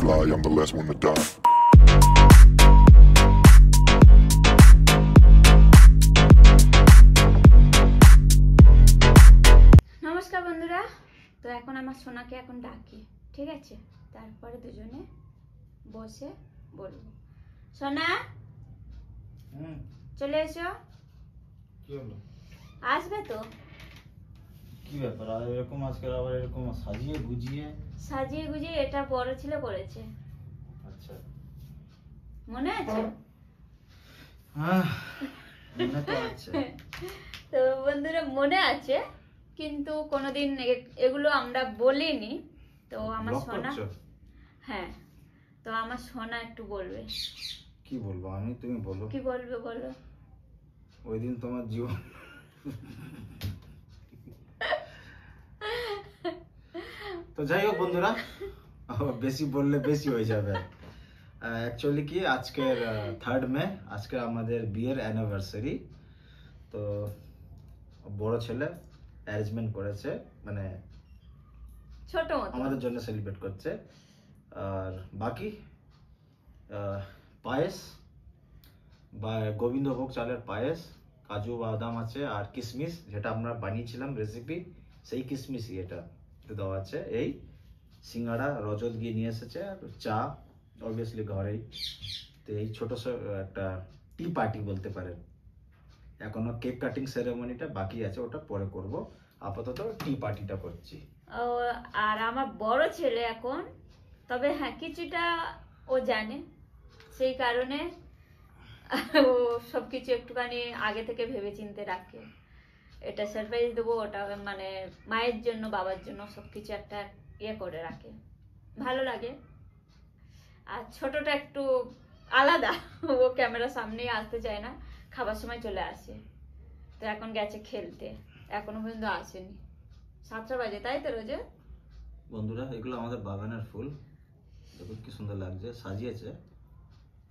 fly, I'm the last one to die. নমস্কার বন্ধুরা, তো এখন আমার সোনাকে এখন ডাকি, ঠিক আছে? তারপরে দুজনে বসে বলবো। সোনা, চলে এসো। কি হলো? আসবে তো? কি ব্যাপার আর এরকম আজকে আবার এরকম সাজিয়ে গুজিয়ে এটা বড় ছেলে করেছে। আচ্ছা, মনে আছে? মনে তো আছে। তো বন্ধুরা মনে আছে, কিন্তু কোনোদিন এগুলো আমরা বলিনি। তো আমার সোনা, হ্যাঁ, তো আমার সোনা একটু বলবে। কি বলবো আমি? তুমি বলো। কি বলবে বলো। ওই দিন তোমার জীবন তো যাই হোক বন্ধুরা, বেশি বললে বেশি হয়ে যাবে। অ্যাকচুয়ালি কি আজকের 3rd মে, আজকে আমাদের বিয়ের অ্যানিভার্সারি। তো বড় ছেলে অ্যারেঞ্জমেন্ট করেছে, মানে ছোট মতো আমাদের জন্য সেলিব্রেট করছে। আর বাকি পায়েস বা গোবিন্দভোগ চালের পায়েস, কাজু বাদাম আছে আর কিশমিশ, যেটা আমরা বানিয়েছিলাম রেসিপি, সেই কিশমিশই এটা দেওয়া আছে। এই সিঙ্গাড়া রজত গিয়ে নিয়ে এসেছে, আর চা অবভিয়াসলি ঘরেই। তো এই ছোট একটা টি পার্টি বলতে পারেন। এখনো কেক কাটিং সেরেমনিটা বাকি আছে, ওটা পরে করব। আপাতত টি পার্টিটা করছি। আর আমার বড় ছেলে এখন, তবে হ্যাঁ কিছুটা ও জানে, সেই কারণে ও সবকিছু একটুখানি আগে থেকে ভেবে চিন্তে রাখে। এটা সারপ্রাইজ দেবো, ওটা মানে মায়ের জন্য বাবার জন্য সবকিছু একটা ইয়ে করে রাখে, ভালো লাগে। আর ছোটটা একটু আলাদা, ও ক্যামেরার সামনেই আসতে চায় না, খাবার সময় চলে আসে। তো এখন গেছে খেলতে, এখনো পর্যন্ত আসেনি। 7টা বাজে, তাই তো রোজ? বন্ধুরা, এগুলো আমাদের বাগানের ফুল, দেখুন কি সুন্দর লাগছে, সাজিয়েছে।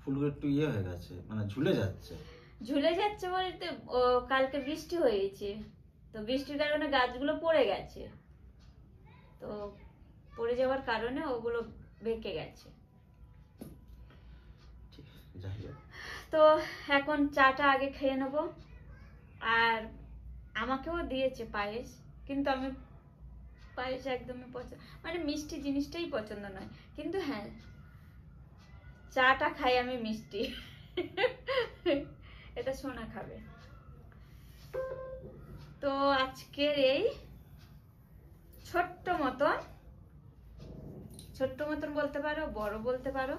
ফুলগুলো একটু ইয়ে হয়ে গেছে, মানে ঝুলে যাচ্ছে বলতে ও কালকে বৃষ্টি হয়েছে, তো বৃষ্টির কারণে গাছগুলো পড়ে গেছে। তো পড়ে যাওয়ার কারণে ওগুলো বেঁকে গেছে। তো এখন চাটা আগে খেয়ে নেবো। আর আমাকেও দিয়েছে পায়েস, কিন্তু আমি পায়েস একদমই পছন্দ, মানে মিষ্টি জিনিসটাই পছন্দ নয়। কিন্তু হ্যাঁ, চাটা খাই আমি মিষ্টি। এটা সোনা খাবে। তো আজকের এই ছোট্ট মতন বলতে পারো, বড় বলতে পারো,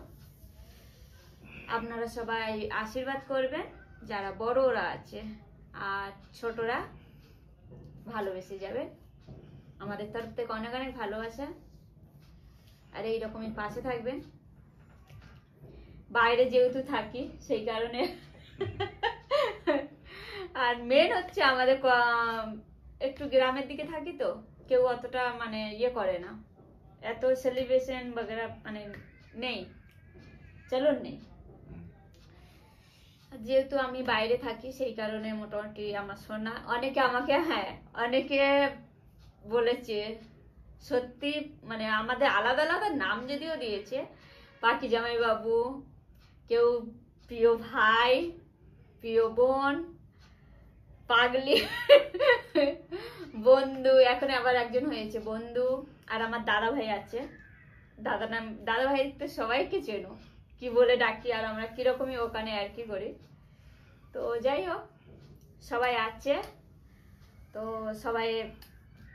আপনারা সবাই আশীর্বাদ করবেন, যারা বড়রা আছে, আর ছোটরা ভালোবেসে যাবে। আমাদের তরফ থেকে অনেক অনেক ভালোবাসা, আর এইরকমই পাশে থাকবেন। বাইরে যেহেতু থাকি সেই কারণে আর মেন হচ্ছে আমাদের একটু গ্রামের দিকে থাকি, তো কেউ অতটা মানে ইয়ে করে না, এত সেলিব্রেশন বগেরা মানে নেই, চলুন নেই। যেহেতু আমি বাইরে থাকি সেই কারণে মোটামুটি আমার সোনা, অনেকে বলেছে সত্যি, মানে আমাদের আলাদা আলাদা নাম যদিও দিয়েছে, পাখি জামাই বাবু, কেউ প্রিয় ভাই, প্রিয় বোন, পাগলি বন্ধু, এখন আবার একজন হয়েছে বন্ধু। আর আমার দাদা ভাই আছে, দাদা ভাই তো সবাইকে চেনো, কি বলে ডাকি, আর আমরা কিরকমই ওখানে আর কি করি। তো যাই হোক, সবাই আছে, তো সবাই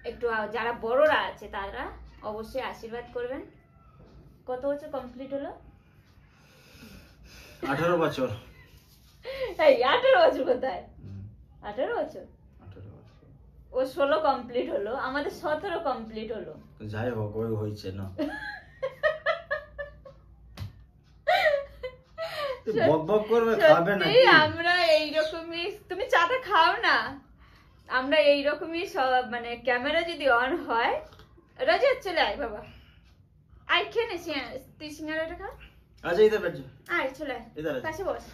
একটু যারা বড়রা আছে তারা অবশ্যই আশীর্বাদ করবেন। কত বছর কমপ্লিট হলো? 18 বছর। এই 18 বছর কোথায়? 18 বছর? ও 16 কমপ্লিট হলো, আমাদের 17 কমপ্লিট হলো। যাই হোক, ওই হয়েছে না। বকবক করবে, খাবে না কি? আমরা এইরকমই, তুমি চাটা খাও না, আমরা এইরকমই সব, মানে ক্যামেরা যদি অন হয়, রোজা চলে আয় বাবা, আয় খেয়ে নে, তুই সিঙ্গারাটা খা। আচ্ছা, ইধর बैठ जा, আয় চলে আয়, ইধর কাছে বস,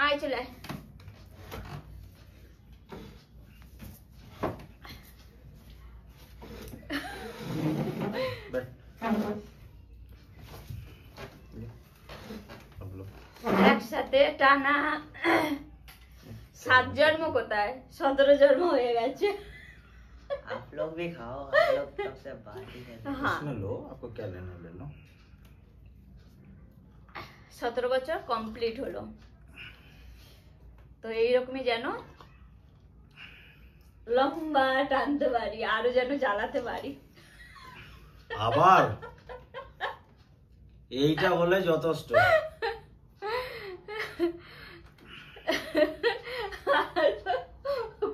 আয় চলে আয়। একসাথে টানা 7 জন্ম কোথায় 17 জন্ম হয়ে গেছে। आप लोग भी खाओ, आप लोग सबसे बात ही करते हैं। हाँ। इसमें लो, आपको क्या लेना ले लो। 17 বছর কমপ্লিট হলো, তো এইরকমই যেন লম্বা টানতে পারি, আরো যেন জ্বালাতে পারি। আবার এইটা বলে যথেষ্ট।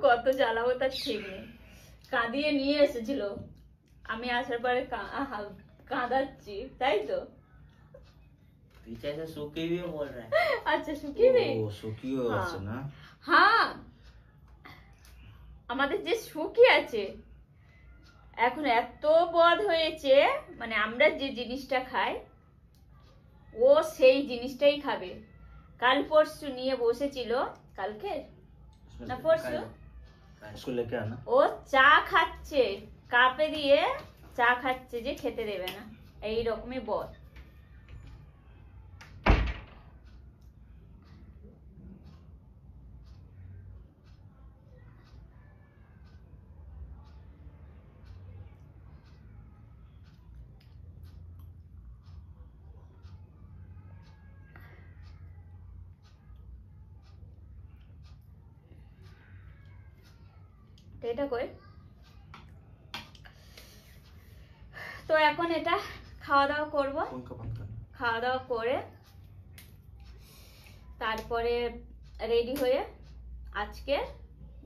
কত জ্বালাবো তার ঠিক নেই। কাঁদিয়ে নিয়ে এসেছিল, আমি আসার পরে কাঁদাচ্ছি, তাই তো? पीछे से सूखी भी बोल रहा है। আচ্ছা শুকিয়ে নেই। ও শুকিয়ে আছে না? হ্যাঁ, আমাদের যে সুখী আছে এখন এত বদ হয়েছে, মানে আমরা যে জিনিসটা খাই ও সেই জিনিসটাই খাবে। কাল পরশু নিয়ে বসেছিল, কালকে না পরশু, उसको लेके आना। ও চা খাচ্ছে, কাপে দিয়ে চা খাচ্ছে যে খেতে দেবে না, এই রকমই বদ। তো এটা কই, তো এখন এটা খাওয়া দাওয়া করবো। उनका बंद करना। খাওয়া দাওয়া করে তারপরে রেডি হয়ে আজকে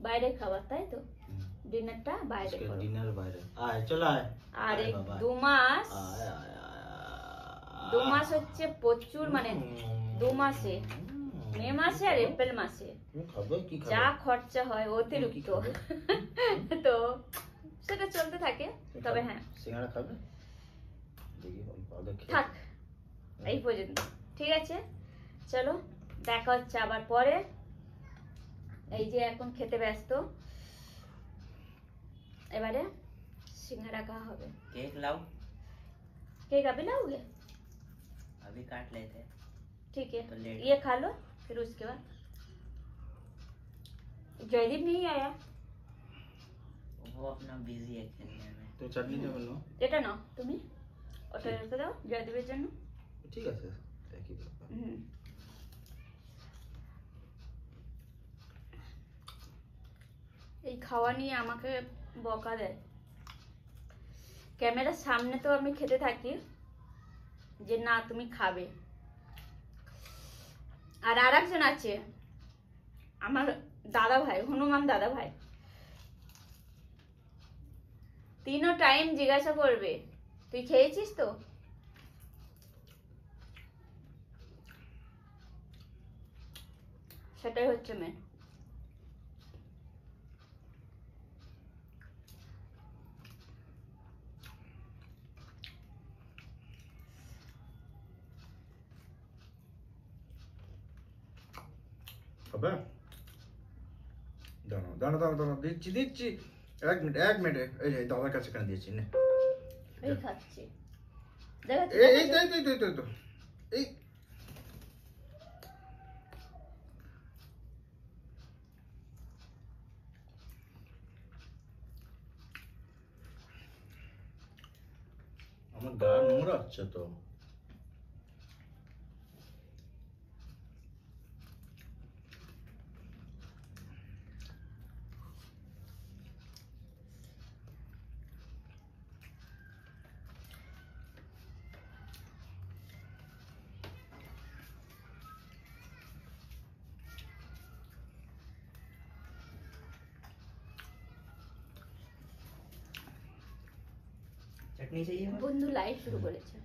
বাইরে খাবার, তাই তো? ডিনারটা বাইরে उसके করবো। डिनर बाहर आए, चलो आए। আর आए এই बाबा। 2 মাস, आए, आए, आए, 2 মাস হচ্ছে প্রচুর, মানে 2 মাসে, মে মাসে আর এপ্রিল মাসে খাবে কি খাবে? যা খরচা হয় অতিরিক্ত, তো সেটা চলতে থাকে। তবে হ্যাঁ, সিঙ্গাড়া খাবে? দেখি আগে খেয়ে। থাক এই পর্যন্ত, ঠিক আছে? চলো দেখা হচ্ছে আবার পরে। এই যে এখন খেতে ব্যস্ত, এবারে সিঙ্গারা খাওয়া হবে। केक लाओ, केक अभी लाओगे? अभी काट लेते हैं। ठीक है, तो लेट ये खा लो, फिर उसके बाद जयदीप नहीं आया, वो अपना बिजी है खेलने में। তো চাটনি নেবে না? এটা নাও তুমি, ওটা রেখে দাও জয়দীপের জন্য। ঠিক আছে, একই ব্যাপার। হুম। এই খাওয়া নিয়ে আমাকে বকা দেয়, ক্যামেরার সামনে তো আমি খেতে থাকি যে না তুমি খাবে, আর আরেকজন আছে আমার দাদা ভাই, হনুমান দাদা ভাই, 3 টাইম জিজ্ঞাসা করবে তুই খেয়েছিস তো। সেটাই হচ্ছে মেন। খাবে? দাঁড়াও দাঁড়াও দাঁড়াও দাঁড়াও, দিচ্ছি দিচ্ছি, 1 মিনিট 1 মিনিট। এই যে দাদার কাছে কেন দিয়েছি নে। এই খাচ্ছি, দেখাচ্ছি, এই এই এই এই এই তো এই আমার গা নোংরা হচ্ছে তো। चटनी चाहिए? বন্ধু লাইভ শুরু করেছে।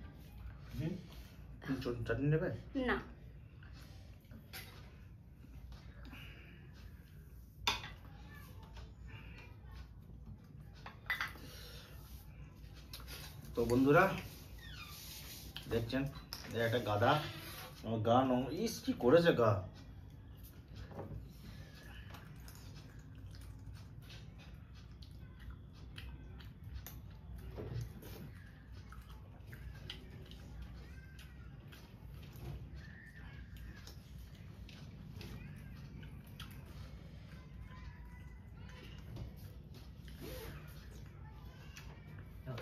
তুমি চাটনি নেবে? না, তো বন্ধুরা দেখছেন, একটা গাধা আমার গা ইস কি করেছে গা।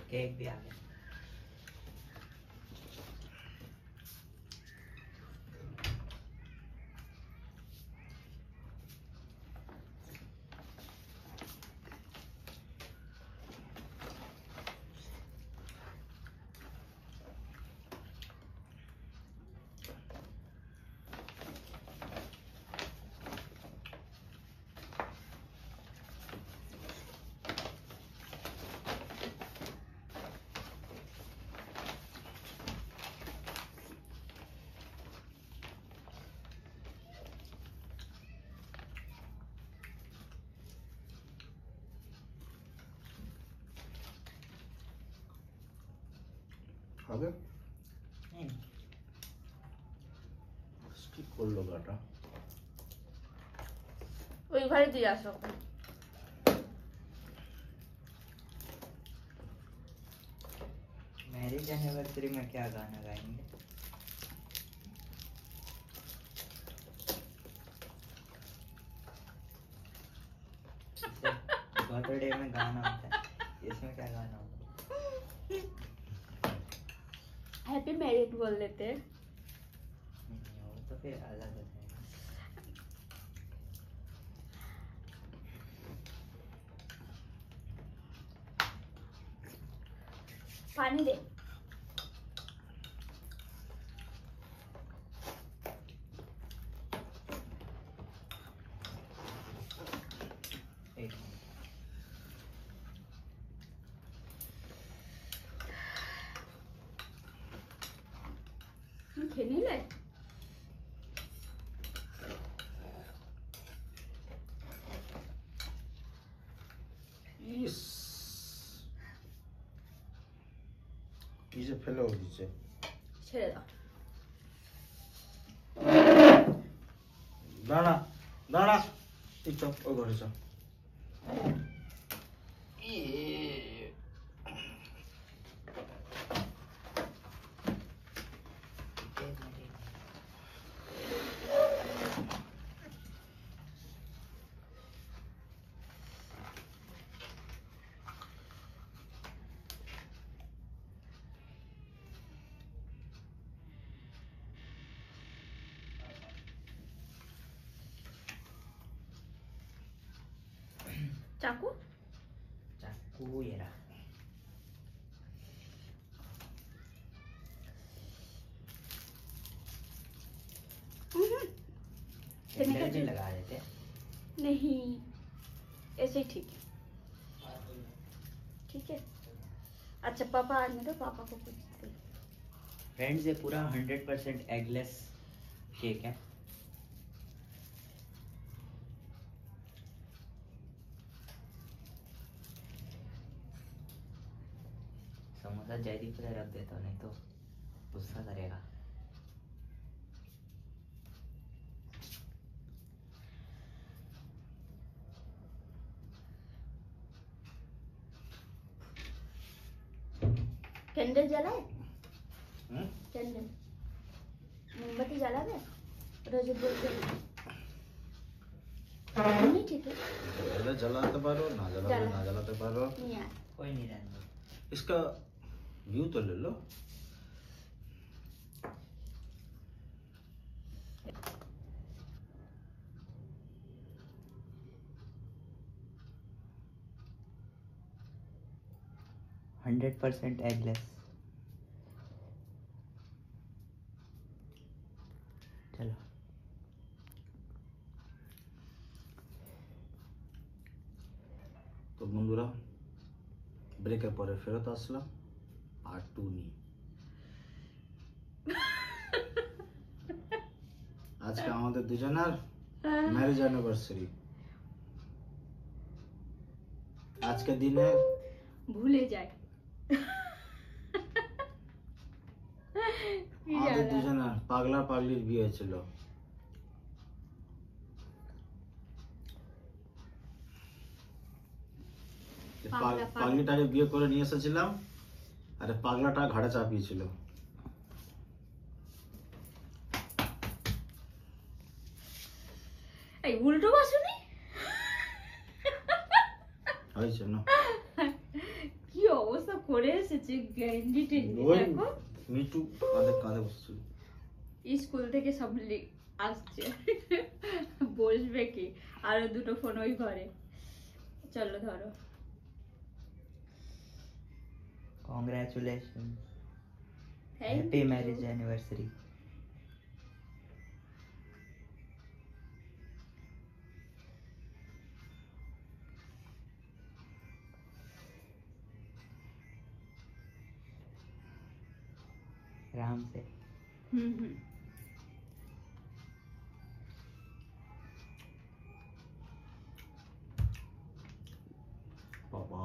केक भी आ गया। হবে नहीं স্কিপ করলো গাটা ওই ঘরে দিয়ে আসো मैरिज एनिवर्सरी में क्या गाना गाएंगे? बर्थडे में गाना होता है, इसमें क्या गाना होता है? हैप्पी मैरिड बोल देते वो तो फिर अलग होता है। पानी दे एक मिनट। খেয়ে নিলে ইস ইসে ফেলেও দিচ্ছে ছেড়ে দাও দাঁড়া দাঁড়া এই চল ওই ঘরে চল चाकू चाकू ये रहा। कैंडल भी लगा देते। नहीं ऐसे ही ठीक है ठीक है अच्छा पापा आने दो पापा को पूछते फ्रेंड्स ये पूरा 100% एगलेस केक है। समोसा जयदीप पे रख देता हूँ, नहीं तो गुस्सा करेगा। कैंडल जलाए कैंडल मोमबत्ती जला दे रजत बोलते नहीं ठीक है जलाते पारो ना जलाते पारो नहीं यार कोई नहीं रहने। इसका व्यू तो ले लो। Hundred % eggless. चलो তো বন্ধুরা ব্রেকের পরে ফেরত আসলাম আর টু নিয়ে আজকে আমাদের দুজনের ম্যারেজ অ্যানিভার্সারি আজকে দিনে ভুলে যায় আমাদের দুজনের পাগলা পাগলির বিয়ে ছিল পাগলিটাকে বিয়ে করে নিয়ে এসেছিলাম আরে পাগলাটা ঘাড়ে চাপিয়েছিল এই উল্টো বসনি হয়েছে না কি অবস্থা করে এসেছে, গেঞ্জি টেঞ্জি ওই দেখো। মিটু কাঁধে কাঁধে বসছিল। স্কুল থেকে সব আসছে, বসবে কি, আরো দুটো ফোন ওই ঘরে। চলো ধরো। Congratulations. Thank Happy you. marriage anniversary. आराम से। বাবা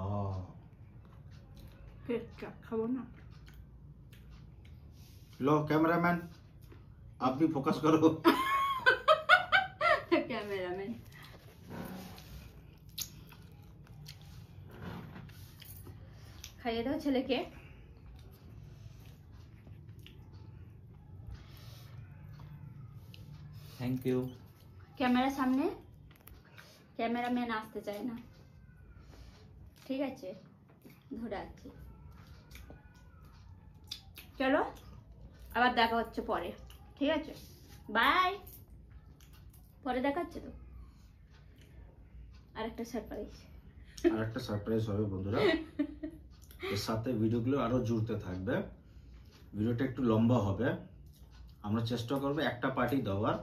পেটটা খাবো না। लो कैमरामैन आप भी फोकस करो। ক্যামেরাম্যান। খাইয়ে দাও ছেলেকে। Thank you. ক্যামেরার সামনে ক্যামেরাম্যান আসতে চায় না, ঠিক আছে, ধরে আছি। চলো আবার দেখা হচ্ছে পরে, ঠিক আছে, বাই। পরে দেখা হচ্ছে তো, আর একটা সারপ্রাইজ। আর একটা সারপ্রাইজ হবে বন্ধুরা, এর সাথে ভিডিওগুলো আরো জুড়তে থাকবে, ভিডিওটা একটু লম্বা হবে, আমরা চেষ্টা করবো একটা পার্টি দেওয়ার।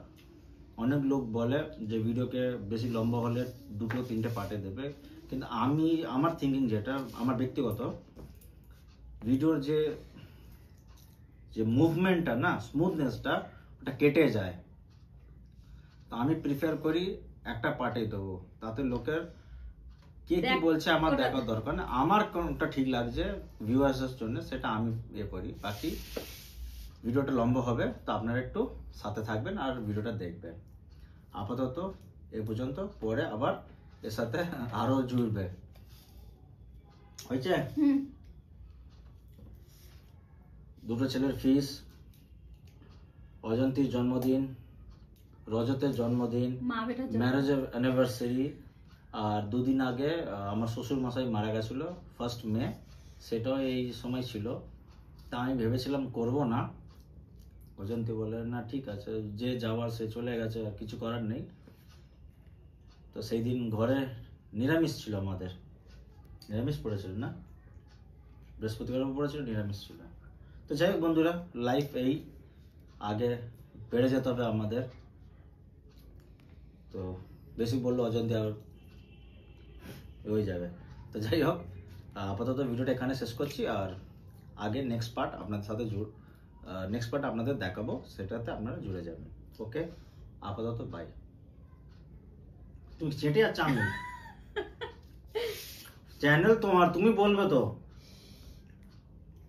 অনেক লোক বলে যে ভিডিওকে বেশি লম্বা হলে 2-3টে পার্টে দেবে, কিন্তু আমার থিঙ্কিং যেটা, আমার ব্যক্তিগত ভিডিওর যে মুভমেন্টটা না, স্মুথনেসটা, ওটা কেটে যায়। তো আমি প্রিফার করি একটা পার্টে দেবো, তাতে লোকের কে কি বলছে আমার দেখার দরকার না, আমার কোনটা ঠিক লাগছে ভিউয়ার্সের জন্য সেটা আমি করি। বাকি ভিডিওটা লম্বা হবে, তো আপনারা একটু সাথে থাকবেন আর ভিডিওটা দেখবেন। আপাতত এ পর্যন্ত, পরে আবার এর সাথে আরো জুড়বে, হয়েছে? দুটো ছেলের ফিস, অজন্তীর জন্মদিন, রজতের জন্মদিন, ম্যারেজ অ্যানিভার্সারি, আর দুদিন আগে আমার শ্বশুর মশাই মারা গেছিল 1 মে, সেটাও এই সময় ছিল। তা আমি ভেবেছিলাম করব না, অজন্তী বলে না ঠিক আছে, যে যাওয়ার সে চলে গেছে, আর কিছু করার নেই। তো সেই দিন ঘরে নিরামিষ ছিল, আমাদের নিরামিষ পড়েছিল না, বৃহস্পতিবার পড়েছিল, নিরামিষ ছিল। তো যাই হোক বন্ধুরা, লাইফ এই, আগে বেড়ে যেতে হবে আমাদের। তো বেশি বললো অজন্তি আর হয়ে যাবে। তো যাই হোক, আপাতত ভিডিওটা এখানে শেষ করছি, আর আগে নেক্সট পার্ট আপনাদের সাথে নেক্সট পার্ট আপনাদের দেখাবো, সেটাতে আপনারা জুড়ে যাবেন। ওকে, আপাতত বাই। তুমি চেটে আর চান চ্যানেল তোমার, তুমি বলবে তো।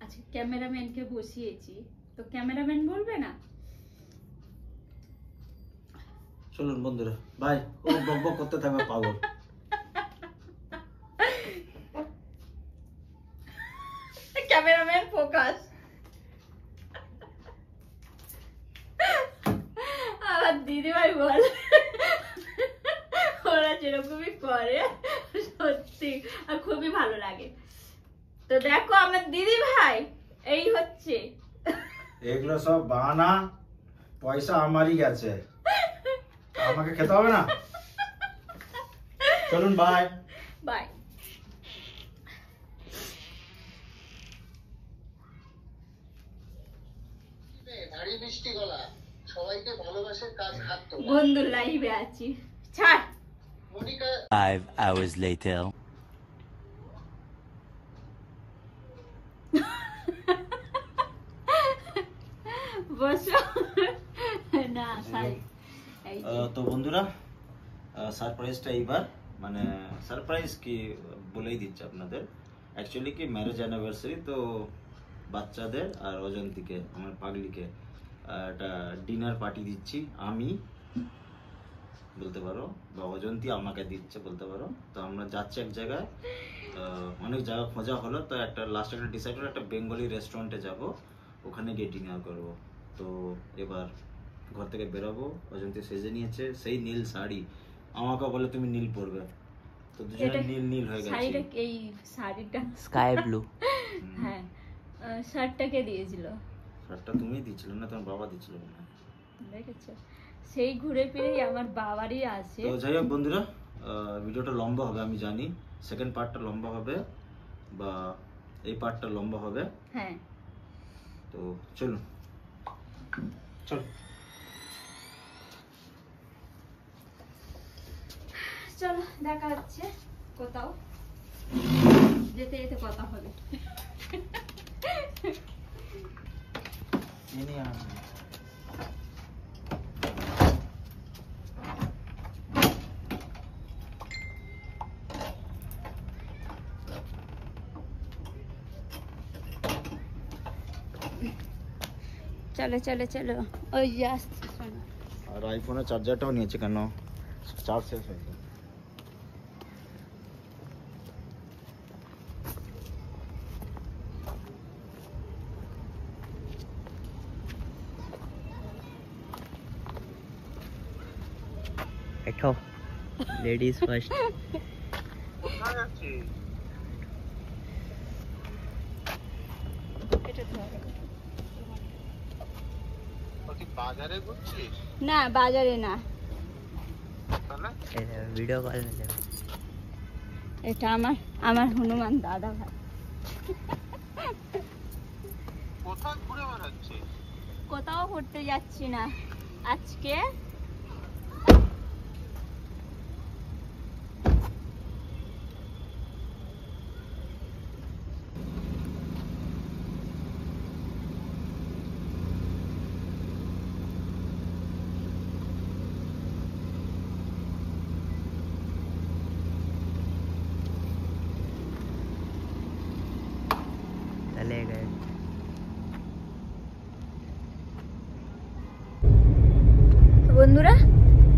আচ্ছা, ক্যামেরাম্যানকে বসিয়েছি তো ক্যামেরাম্যান বলবে না? চলুন বন্ধুরা, বাই। ও বক বক করতে থাকবে পাগল। Cameraman focus. আমার দিদিভাই বল, ওরা যেরকমই করে সত্যি আর খুবই ভালো লাগে। তো দেখো আমার দিদি ভাই এই হচ্ছে, এগুলো সব বাহানা, পয়সা আমারই গেছে, আমাকে খেতে হবে না। চলুন বাই বাই। ভারী মিষ্টি গলা, সবাইকে ভালোবাসে, কাজ হাত তোলা। বন্ধু লাইভে আছি, ছাড়। Monika 5 hours later. বসো না তো বন্ধুরা, সারপ্রাইজটা এইবার, মানে সারপ্রাইজ কি বলেই দিচ্ছে আপনাদের, অ্যাকচুয়ালি কি ম্যারেজ অ্যানিভার্সারি, তো বাচ্চাদের আর অজন্তীকে, আমার পাগলিকে একটা ডিনার পার্টি দিচ্ছি আমি বলতে পারো, বা অজন্তী আমাকে দিচ্ছে বলতে পারো। তো আমরা যাচ্ছি এক জায়গায়, অনেক জায়গা খোঁজা হলো, তো একটা লাস্ট একটা ডিসাইড হলো একটা বেঙ্গলি রেস্টুরেন্টে যাব, ওখানে গিয়ে ডিনার করব। তো এবার ঘর থেকে বেরোবো, অজন্তী সেজে নিয়েছে, সেই নীল শাড়ি, আমাকে বলে তুমি নীল পরবে, তো তো দুজনে নীল নীল হয়ে গেছে। শাড়িটা এই শাড়িটা স্কাই ব্লু। হ্যাঁ শার্টটাকে দিয়েছিল। শার্টটা তুমিই দিয়েছিলে না, তোমার বাবা দিয়েছিল না? দেখেছো, সেই ঘুরে ফিরেই আমার বাবারই আছে। তো যাই হোক বন্ধুরা, ভিডিওটা লম্বা হবে আমি জানি, সেকেন্ড পার্টটা লম্বা হবে বা এই পার্টটা লম্বা হবে। হ্যাঁ তো চলুন চল। চলো দেখা হচ্ছে কোথাও, যেতে যেতে কথা হবে। চলো চলো চলো, ওই যে আসছে শোনো। আর আইফোনের চার্জারটাও নিয়েছে কেন? চার্জ শেষ হয়ে গেল। बैठो, लेडीज फर्स्ट। না বাজারে না, वीडियो कॉल में ले। এটা আমার আমার হনুমান দাদা ভাই। কোথাও ঘুরতে যাচ্ছি না আজকে। चले गए। বন্ধুরা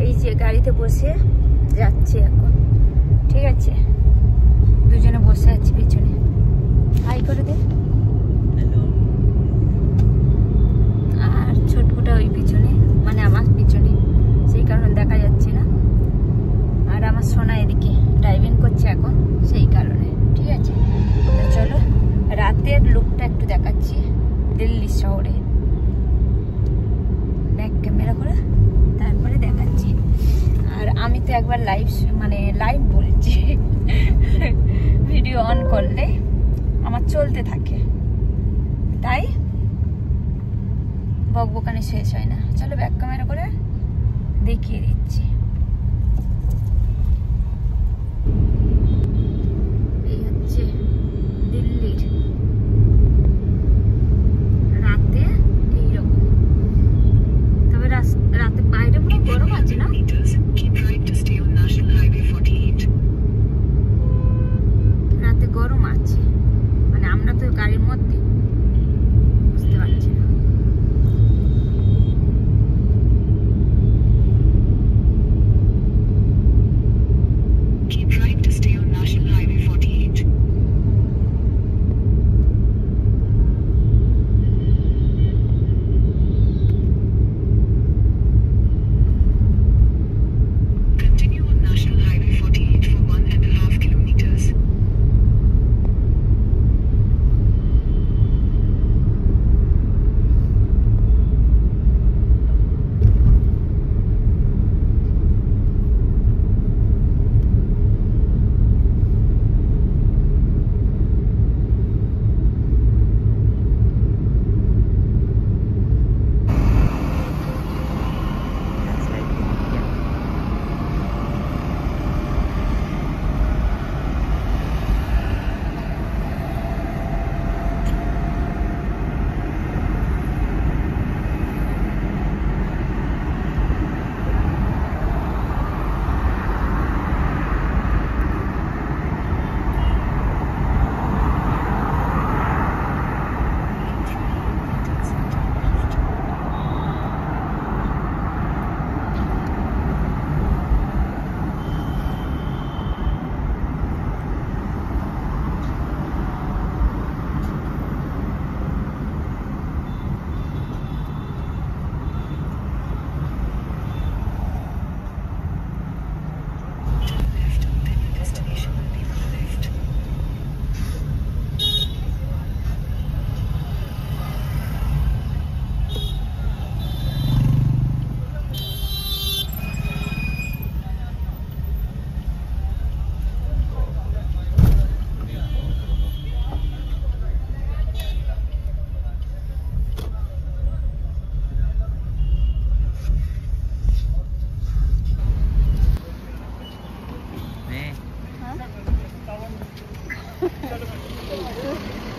এই যে গাড়িতে বসে যাচ্ছি এখন, ঠিক আছে? দুজনে বসে আছি পিছনে। হাই করে দে। हेलो। আর ছোটকুটা ওই পিছনে, মানে আমার পিছনে, সেই কারণে দেখা যাচ্ছে না। আর আমার সোনা এদিকে ড্রাইভিং করছে এখন, সেই কারণে, ঠিক আছে? তো চলো রাতের লুকটা একটু দেখাচ্ছি দিল্লি শহরে, ব্যাক ক্যামেরা করে তারপরে দেখাচ্ছি। আর আমি তো একবার লাইভ, মানে লাইভ বলছি, ভিডিও অন করলে আমার চলতে থাকে, তাই বকবকানি শেষ হয় না। চলো ব্যাক ক্যামেরা করে দেখিয়ে দিচ্ছি। এই হচ্ছে দিল্লির রাতে এইরকম। তবে রাতে বাইরে পুরো গরম আছে না? রাতে গরম আছে, মানে আমরা তো গাড়ির মধ্যে বুঝতে পারছি না।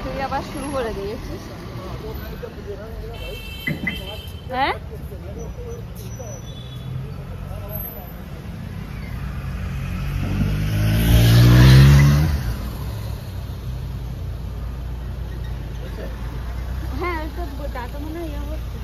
তুই আবার শুরু করে দিয়েছিস। হ্যাঁ হ্যাঁ ওইটা ডাটা মনে হয় ইয়ে হচ্ছে।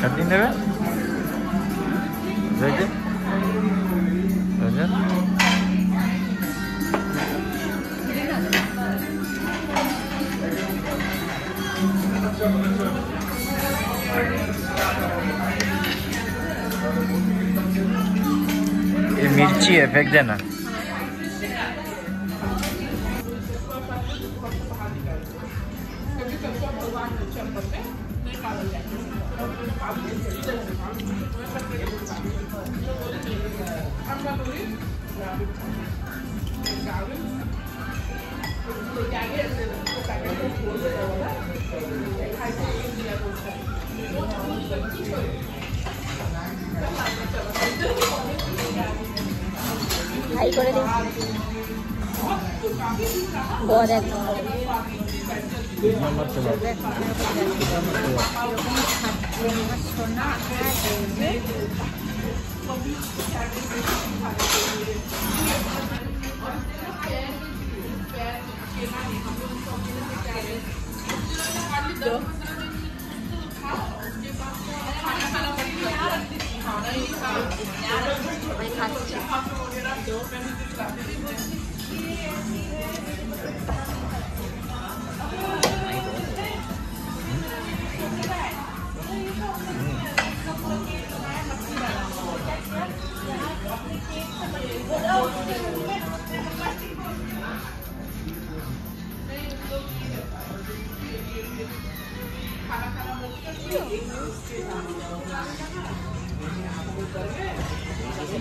चटनी देवे ये मिर्ची है, फेंक देना। হাই করে দে বড় একদম সোনা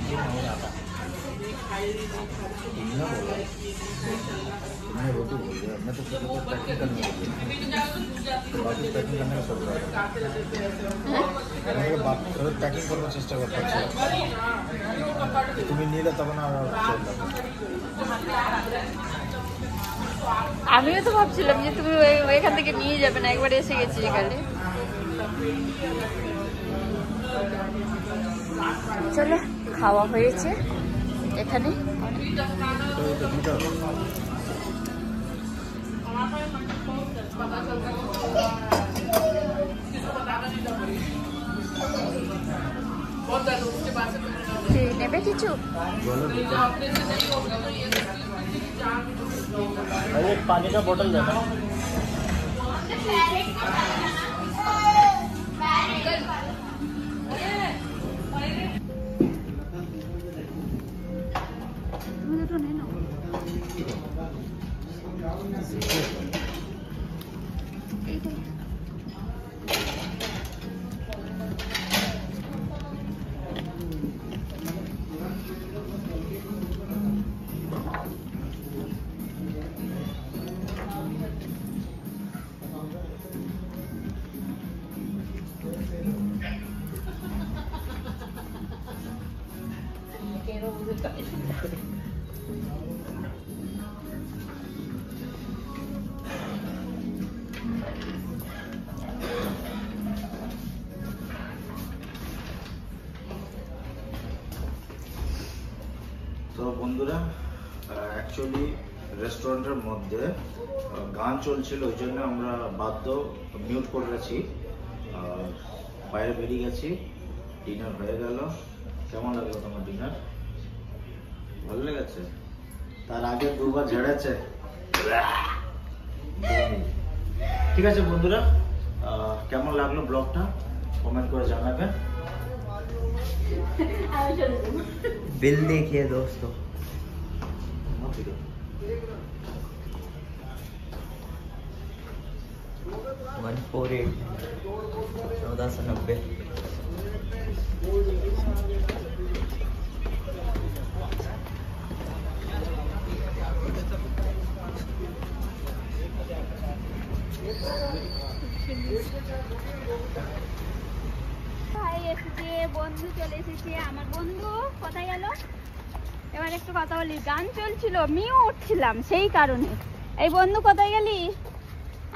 दिन हो जाता। तुमने बोला, तुमने रोटी बोल दिया, मैं तो सोचा था पैकिंग करने को बोला। बाकी पैकिंग करने का सोच रहा था। मैंने कहा पैकिंग करने की चेष्टा करता था। तुम्हें नहीं रहता बना चलता था। আমিও তো ভাবছিলাম যে তুমি ওইখান থেকে নিয়ে যাবে না, একবার এসে গেছি এখানে। চলো খাওয়া হয়েছে এখানে। নেবে কিছু? एक पानी का बोतल देना। তো বন্ধুরা, অ্যাকচুয়ালি রেস্টুরেন্টের মধ্যে গান চলছিল, ওই জন্য আমরা বাধ্য মিউট করে গেছি, বাইরে বেরিয়ে গেছি। ডিনার হয়ে গেল। কেমন লাগলো তোমার ডিনার? ভালো লেগেছে? তার আগে দুবার ঝেড়েছে। ঠিক আছে বন্ধুরা, কেমন লাগলো ব্লগটা কমেন্ট করে জানাবেন। बिल देखिए दोस्तों, 148 1490। ভাই এসেছে, বন্ধু চলে এসেছে। আমার বন্ধু কোথায় গেল? এবার একটু কথা বলি। গান চলছিল, মিউ উঠছিলাম সেই কারণে। এই বন্ধু কোথায় গেলি?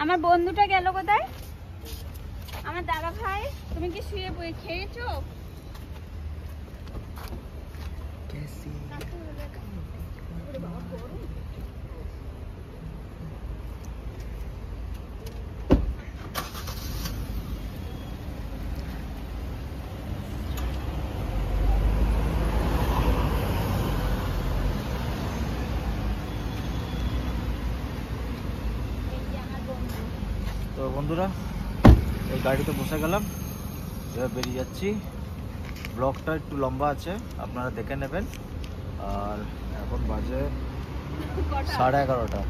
আমার বন্ধুটা গেল কোথায়? আমার দাদা ভাই, তুমি কি শুয়ে বই খেয়েছো? তো বন্ধুরা, এই গাড়িতে বসে গেলাম, এবার বেরিয়ে যাচ্ছি। ব্লগটা একটু লম্বা আছে, আপনারা দেখে নেবেন। আর এখন বাজে 11:30।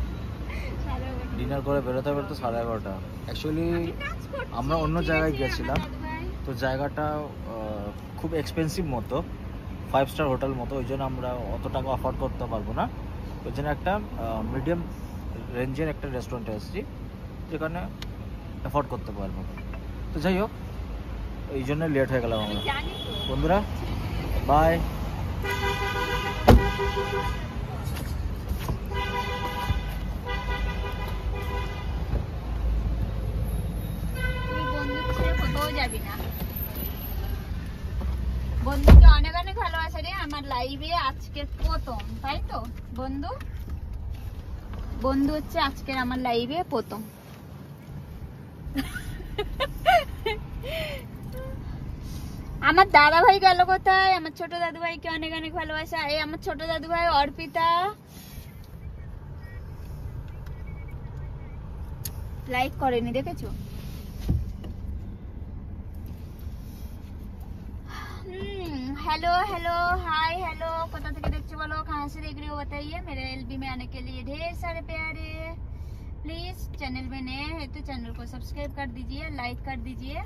ডিনার করে বেরোতে বেরোতে 11:30। অ্যাকচুয়ালি আমরা অন্য জায়গায় গিয়েছিলাম, তো জায়গাটা খুব এক্সপেন্সিভ মতো, 5 স্টার হোটেল মতো, ওই জন্য আমরা অত টাকা অফোর্ড করতে পারবো না। ওই জন্য একটা মিডিয়াম রেঞ্জের একটা রেস্টুরেন্টে এসেছি, যেখানে অ্যাফোর্ড করতে পারবো। তো যাই হোক, এই জন্য লেট হয়ে গেলাম আমরা। বন্ধুরা বাই। কোথাও যাবি না। বন্ধুকে অনেক অনেক ভালোবাসা রে। আমার লাইভে আজকের প্রথম, তাই তো বন্ধু? বন্ধু হচ্ছে আজকের আমার লাইভে প্রথম। আমার দাদা ভাই গেল কোথায়? আমার ছোট দাদু ভাইকে অনেক অনেক ভালোবাসা। এই আমার ছোট দাদু ভাই অর্পিতা লাইক করেনি, দেখেছো? हेलो हेलो हाय हेलो, कोथा থেকে দেখছো বলো, कहां से देख रहे हो बताइए। मेरे एलबी में आने के लिए ढेर सारे प्यारे। प्लीज चैनल में नए हैं तो चैनल को सब्सक्राइब कर दीजिए, लाइक कर दीजिए।